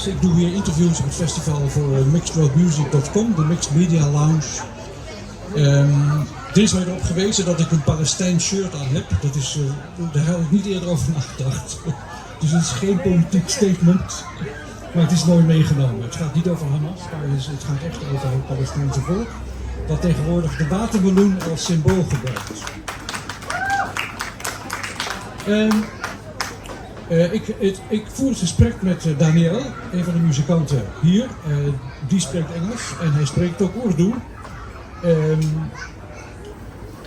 Ik doe weer interviews op het festival voor mixedworldmusic.com, de Mixed Media Lounge. Er is mij erop gewezen dat ik een Palestijn shirt aan heb. Daar heb ik niet eerder over nagedacht. Dus het is geen politiek statement, maar het is mooi meegenomen. Het gaat niet over Hamas, maar het gaat echt over het Palestijnse volk, dat tegenwoordig de watermeloen als symbool gebruikt. Ik voer het gesprek met Daniel, een van de muzikanten hier. Die spreekt Engels en hij spreekt ook Urdu.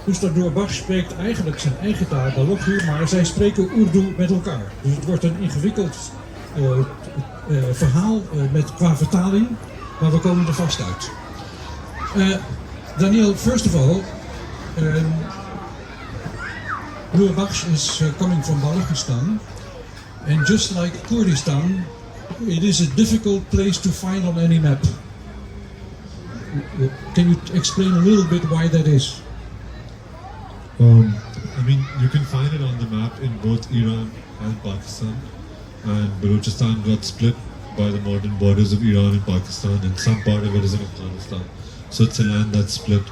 Ustad Noor-Baksh spreekt eigenlijk zijn eigen taal, Balochi, maar zij spreken Urdu met elkaar. Dus het wordt een ingewikkeld verhaal qua vertaling, maar we komen er vast uit. Daniel, first of all, Noor-Baksh is coming from Balochistan. And just like Kurdistan, it is a difficult place to find on any map. Can you explain a little bit why that is? You can find it on the map in both Iran and Pakistan. And Balochistan got split by the modern borders of Iran and Pakistan, and some part of it is in Afghanistan. So it's a land that's split.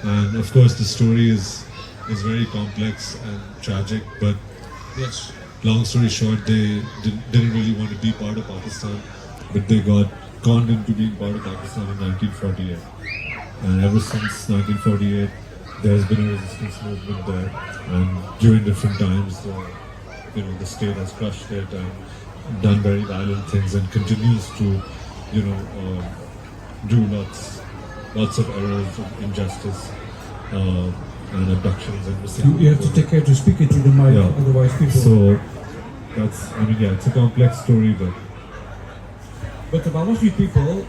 And of course, the story is very complex and tragic, but yes. Long story short, they didn't really want to be part of Pakistan, but they got conned into being part of Pakistan in 1948. And ever since 1948, there's been a resistance movement there. And during different times, the state has crushed it and done very violent things and continues to, do lots of errors of injustice. And abductions and missing. You have to take care to speak into the mic, otherwise people. So it's a complex story, but the Balochi people,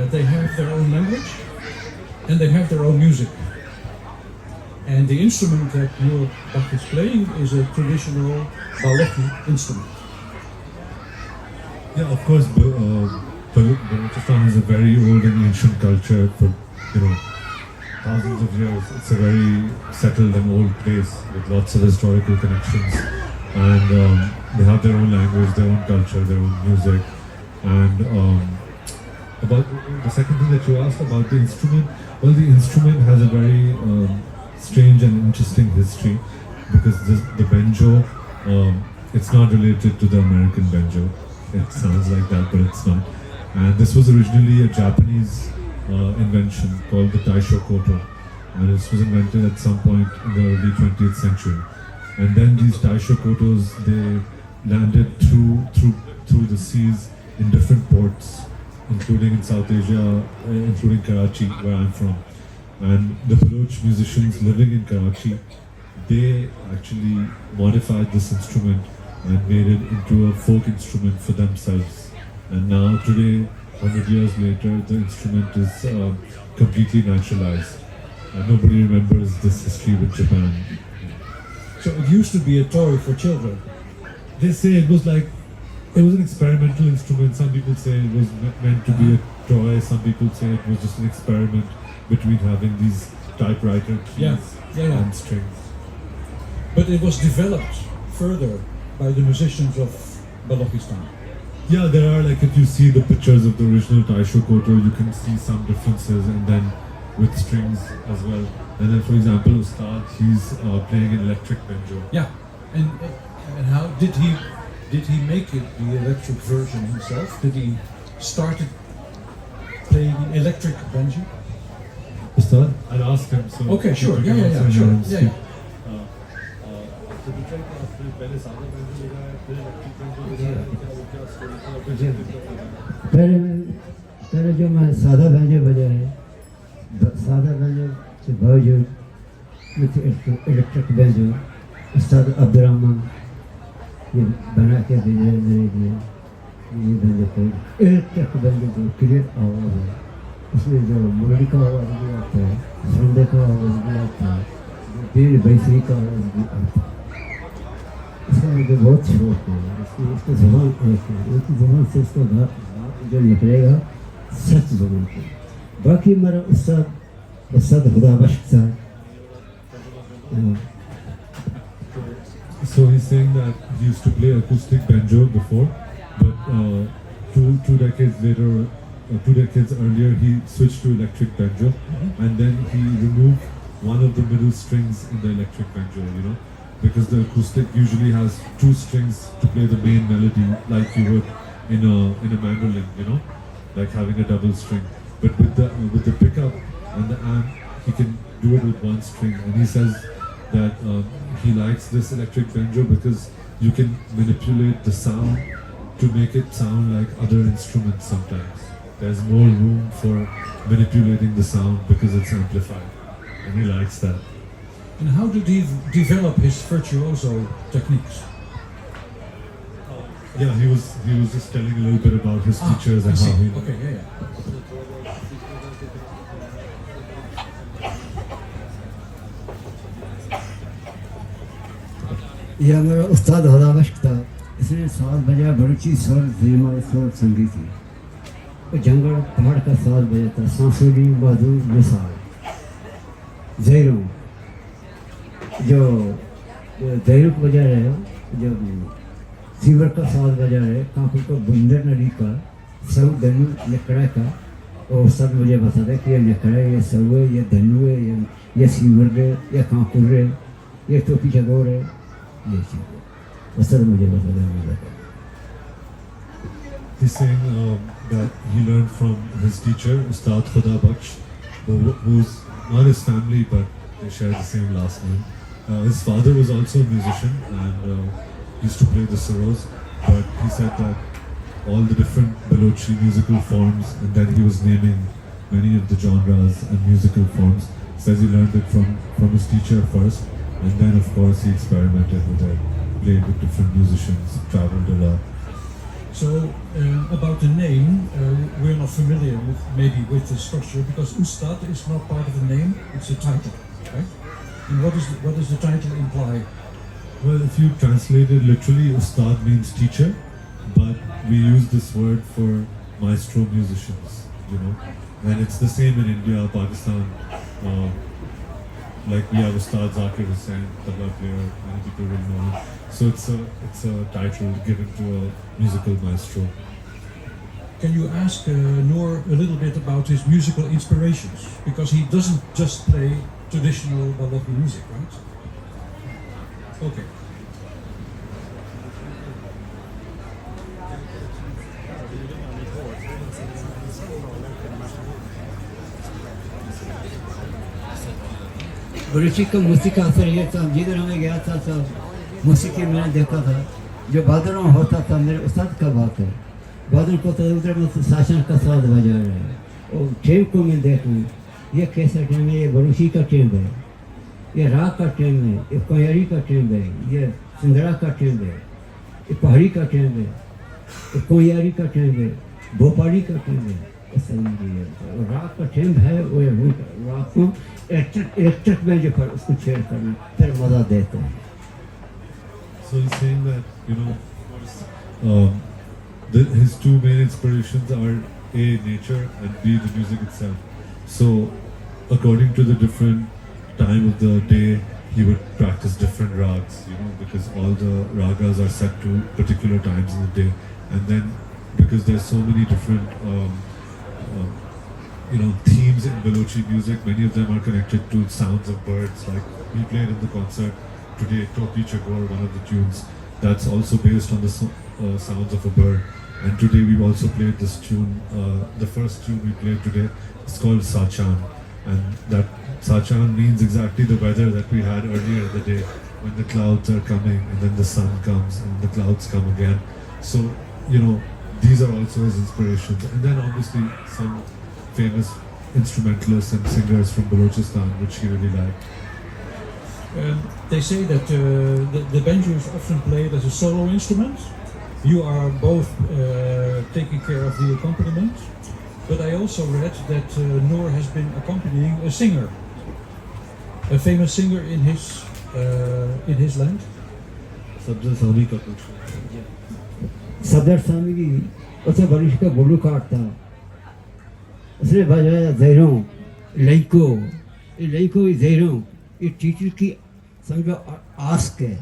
they have their own language and they have their own music. And the instrument that Noor-Baksh is playing is a traditional Balochi instrument. Yeah, of course, Balochistan is a very old and ancient culture for thousands of years. It's a very settled and old place with lots of historical connections, and they have their own language, their own culture, their own music. And about the second thing that you asked about the instrument, well, the instrument has a very strange and interesting history, because the banjo, it's not related to the American banjo. It sounds like that, but it's not. And this was originally a Japanese invention called the Taisho Koto, and this was invented at some point in the early 20th century. And then these Taisho Kotos, they landed through the seas in different ports, including in South Asia, including Karachi, where I'm from. And the Baloch musicians living in Karachi, they actually modified this instrument and made it into a folk instrument for themselves. And now today, 100 years later, the instrument is completely naturalized. And nobody remembers this history with Japan. So it used to be a toy for children. They say it was an experimental instrument. Some people say it was meant to be a toy. Some people say it was just an experiment between having these typewriter keys and strings. But it was developed further by the musicians of Balochistan. Yeah, there are, if you see the pictures of the original Taisho Koto, you can see some differences, and then with strings as well. And then, for example, Ustad, he's playing an electric banjo. Yeah, and how did he make it the electric version himself? Did he start playing electric banjo? Ustad? I'd ask him. So okay, sure. Yeah, sure. पहले जो मैं सादा banjo बजाया है, सादा banjo के बावजूद electric banjo उस्ताद Abdurrahman ये बना के दिए ये बैंजो पे इलेक्ट्रिक बैंजो जो क्लियर आवाज़ है, उसमें जो मुरली का आवाज़ भी आता है, संडे का आवाज़ भी आता है, फिर बैसरी का आवाज़ भी आता है। इसका मुझे बहुत शौक है, इसकी ज़बान एक है, उसकी ज़बान से इसका जो निकलेगा सच ज़बान से। बाकी मेरा उस्ताद खुदा बख्श साहब। So he's saying that he used to play acoustic banjo before, but two decades later, 2 decades earlier, he switched to electric banjo, and then he removed one of the middle strings in the electric banjo, you know, because the acoustic usually has two strings to play the main melody, like you would in a mandolin, you know, like having a double string. But with the pickup and the amp, he can do it with one string. And he says that he likes this electric banjo because you can manipulate the sound to make it sound like other instruments sometimes. There's more room for manipulating the sound because it's amplified. And he likes that. And how did he develop his virtuoso techniques? Yeah, he was just telling a little bit about his teachers I and see. how he... Okay, yeah. ये हमारा उस्ताद हदाबश था, इसने साज बजाया बड़ूची स्वर ज़ेमा स्वर संगीती, वो जंगल पहाड़ का साज बजाता, सांसुली बहादुर मिसाल ज़ैरों जो ज़ैरों को बजा रहे हो, जब सीवर का साज बजा रहे, कांकुल का बुंदर नदी का सब धनु निकड़ा का, और सब मुझे बता दे कि ये निकड़ा ये सब है, ये धनु है, ये सीवर है, ये कांकुल है, ये टोपी जगोर है, ये चीज़ है, वो सब मुझे बता दे मुझे। He's saying that he learned from his teacher, Ustad Khuda Baksh, who's not his family, but they share the same last name. His father was also a musician and used to play the saros, but he said that all the different Balochi musical forms, and then he was naming many of the genres and musical forms. Says he learned it from his teacher first, and then of course he experimented with it, played with different musicians, traveled a lot. So about the name, we're not familiar with the structure because Ustad is not part of the name; it's a title, right? And what does the title imply? Well, if you translate it literally, Ustad means teacher, but we use this word for maestro musicians, you know, and it's the same in India, Pakistan. Like we have Ustad Zakir Hussain, tabla player, many people will know him. So it's a title given to a musical maestro. Can you ask Noor a little bit about his musical inspirations? Because he doesn't just play traditional Balochi music, right? Okay. Balochi का मूसिका असर ये था, जिधर हमें गया था सब मूसिकी मैंने देखा था, जो बादलों में होता था, मेरे उस्ताद का बात है, बादल को तो उधर में तो शासन का साथ बजा रहे हैं, और टेम को मैं देखूँ, ये कैसा टेम है, ये बलूची का टेम है, ये राग का टेम है, ये कोयरी का टेम है, ये सिंगड़ा का टेम है, ये पहाड़ी का टेम है, ये कोयरी का टेम है, भोपाली का टेम है, और राग का टेम है, वो राग को इलेक्ट्रिक में जो पर उसको छेड़ करना, फिर मजा देते हैं। So he's saying that, you know, his two main inspirations are A, nature, and B, the music itself. So according to the different time of the day, he would practice different rags, you know, because all the ragas are set to particular times in the day. And then because there's so many different you know, themes in Balochi music, many of them are connected to sounds of birds. Like we played in the concert today, Topi Chagor, one of the tunes, that's also based on the sounds of a bird. And today we've also played this tune, the first tune we played today, it's called Sachan. And that Sachan means exactly the weather that we had earlier in the day, when the clouds are coming and then the sun comes and the clouds come again. So, you know, these are also his inspirations. And then obviously some famous instrumentalists and singers from Balochistan, which he really liked. They say that the banjo is often played as a solo instrument. You are both taking care of the accompaniment, but I also read that Noor has been accompanying a singer, a famous singer in his land. Sadr Sami ka kuch. सदर सामी की उसे bullish का बोलू काटता, उसने बजाया ज़ैरों, लईको, ये लईको ये ज़ैरों, ये टीचर की समझो आस्क है,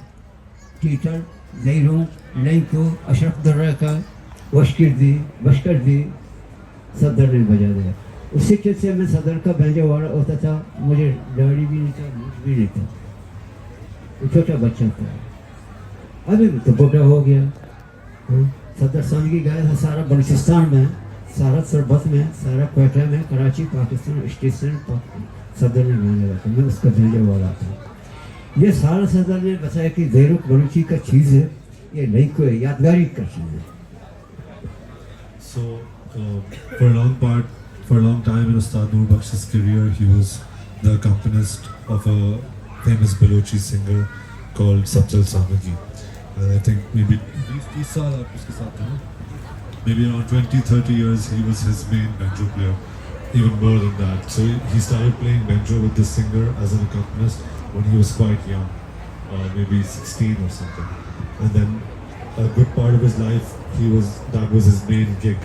टीचर ज़ैरों, लईको, अशरफ दर्रा का, वशकर्दी सदर ने बजा दिया। उसी चीज से मैं सदर का बैंजो वाला होता था, मुझे दाढ़ी भी नहीं था, मूछ भी नहीं था, छोटा बच्चा था। अभी भी तो बड़ा हो गया। सदर संगी गाया था सारा बलूचिस्तान में, सारा सरबत में, सारा क्वेटा में, कराची, पाकिस्तान, स्टेशन सदर ने गाने लगा था। मैं उसका भेजे वाला था। ये सारा सदर ने बताया कि ज़ेरुक बलूची का चीज़ है, ये नहीं कोई यादगारी का चीज़ है। So, for a long time in Ustad Noor Bakhsh's career, he was the accompanist of a famous Balochi singer called Sabjal Samagi. And I think maybe 20 saal aap uske saath hain, maybe around 20-30 years he was his main banjo player, even more than that. So he started playing banjo with this singer as an accompanist when he was quite young, maybe 16 or something. And then a good part of his life, that was his main gig,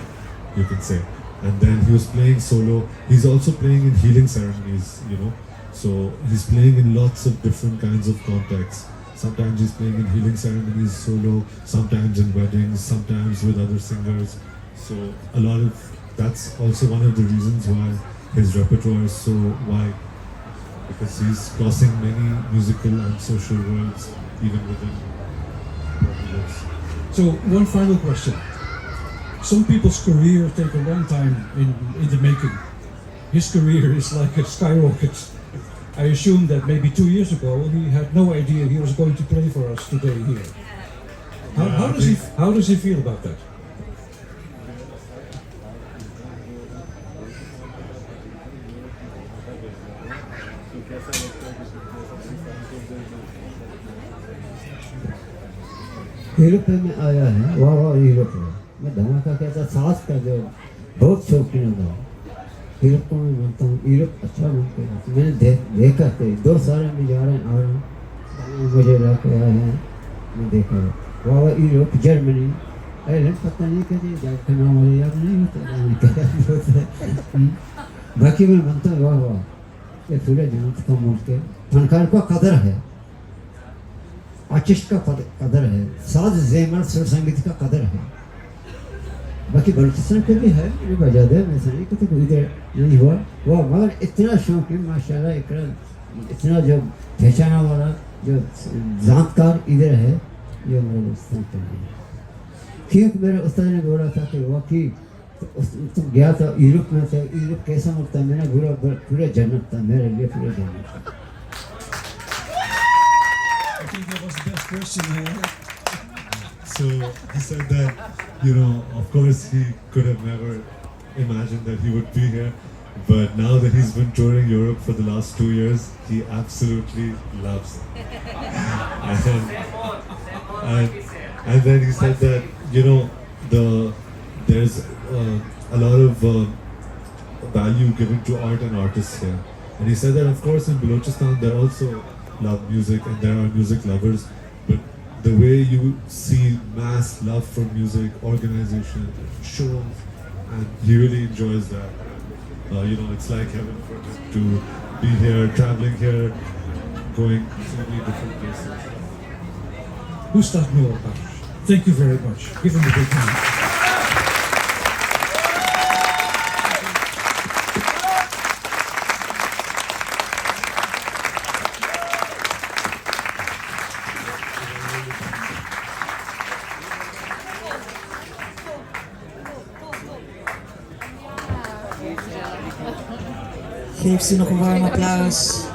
you can say. And then he was playing solo. He's also playing in healing ceremonies, you know. So he's playing in lots of different kinds of contexts. Sometimes he's playing in healing ceremonies solo, sometimes in weddings, sometimes with other singers. So that's also one of the reasons why his repertoire is so wide, because he's crossing many musical and social worlds, even within where he lives. So one final question. Some people's career take a long time in the making. His career is like a skyrocket. I assume that maybe 2 years ago he had no idea he was going to play for us today here. How does he feel about that? Europe में आया है, वाह वाह Europe में। मैं धमाका कहता सास का जो बहुत शौकीन था। यूरोप को मैं मानता हूँ, यूरोप अच्छा मानते हैं। मैंने देखा थे 2 साल में जा रहे हैं, आ रहे हैं, मुझे लाके आए हैं, मैं देखा वाह वाह यूरोप, जर्मनी, आयरलैंड, पता नहीं कैसे जाकर नाम मुझे याद नहीं होता। बाकी मैं मानता हूँ वाह वाह, ये पूरे जन्नत का मुल्क है। फनकार का कदर है, आर्टिस्ट का कदर है, साज ज़ेमर सुर संगीत का कदर है। बाकी बलूचिस्तान के भी है, ये बजा दे, वैसे नहीं कि तो इधर नहीं हुआ वाह, मगर इतना शौक है माशाल्लाह, इतना जो पहचाना वाला जो जानकार इधर है, ये हमारे बलूचिस्तान के लिए। क्योंकि मेरे उस्ताद ने बोला था कि वाकई तुम गया था यूरोप में, था यूरोप कैसा मुल्क था, मेरा पूरा जन्नत था मेरे लिए, पूरा जन्नत था। I think that was the best question I had. So he said that, you know, of course he could have never imagined that he would be here, but now that he's been touring Europe for the last 2 years, he absolutely loves it. And then he said that, you know, there's a lot of value given to art and artists here. And he said that, of course, in Balochistan there also love music and there are music lovers, but the way you see mass love for music, organization, shows, and he really enjoys that. You know, it's like heaven for him to be here, traveling here, going to so many different places. Ustad Noor Baksh, thank you very much. Give him a big hand. Geef ze nog een warm applaus.